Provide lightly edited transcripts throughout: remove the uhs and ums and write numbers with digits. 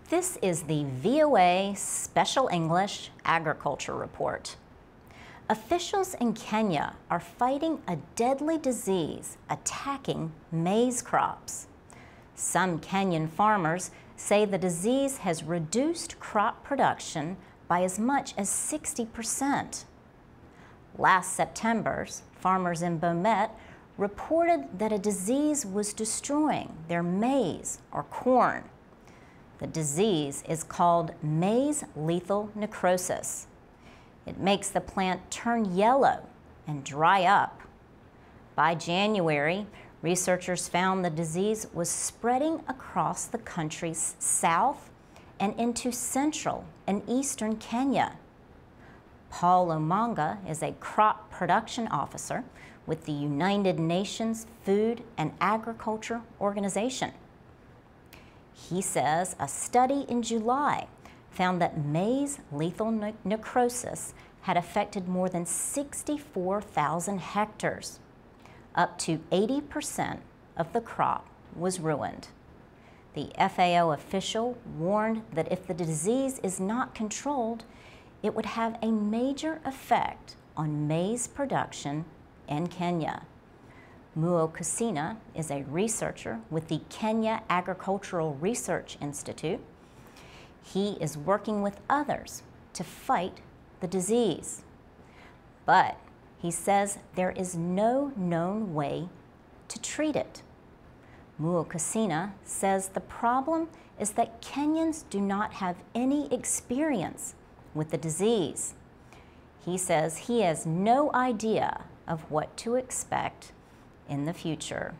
This is the VOA Special English Agriculture Report. Officials in Kenya are fighting a deadly disease attacking maize crops. Some Kenyan farmers say the disease has reduced crop production by as much as 60%. Last September, farmers in Bomet reported that a disease was destroying their maize or corn. The disease is called maize lethal necrosis. It makes the plant turn yellow and dry up. By January, researchers found the disease was spreading across the country's south and into central and eastern Kenya. Paul Omanga is a crop production officer with the United Nations Food and Agriculture Organization. He says a study in July found that maize lethal necrosis had affected more than 64,000 hectares. Up to 80% of the crop was ruined. The FAO official warned that if the disease is not controlled, it would have a major effect on maize production in Kenya. Muo Kusina is a researcher with the Kenya Agricultural Research Institute. He is working with others to fight the disease. But he says there is no known way to treat it. Muo Kusina says the problem is that Kenyans do not have any experience with the disease. He says he has no idea of what to expect in the future.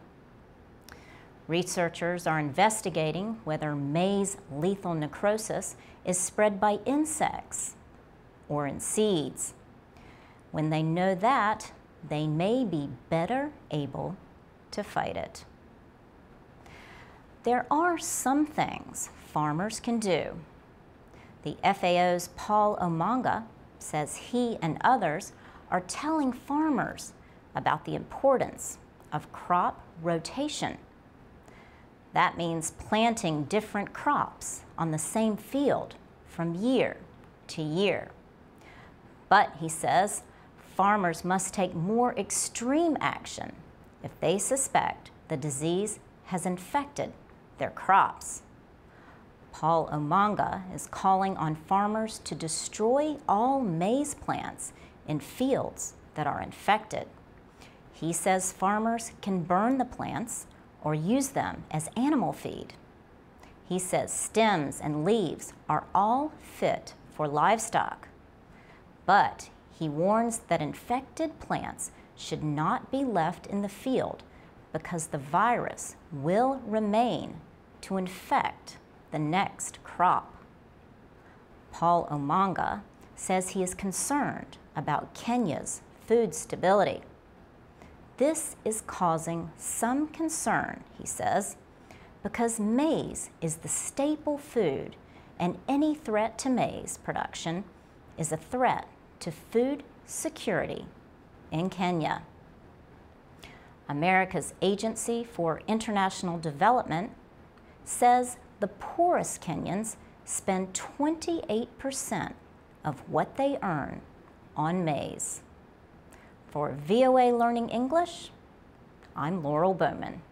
Researchers are investigating whether maize lethal necrosis is spread by insects or in seeds. When they know that, they may be better able to fight it. There are some things farmers can do. The FAO's Paul Omanga says he and others are telling farmers about the importance of crop rotation. That means planting different crops on the same field from year to year. But, he says, farmers must take more extreme action if they suspect the disease has infected their crops. Paul Omanga is calling on farmers to destroy all maize plants in fields that are infected. He says farmers can burn the plants or use them as animal feed. He says stems and leaves are all fit for livestock. But he warns that infected plants should not be left in the field because the virus will remain to infect the next crop. Paul Omanga says he is concerned about Kenya's food stability. This is causing some concern, he says, because maize is the staple food and any threat to maize production is a threat to food security in Kenya. America's Agency for International Development says the poorest Kenyans spend 28% of what they earn on maize. For VOA Learning English, I'm Laurel Bowman.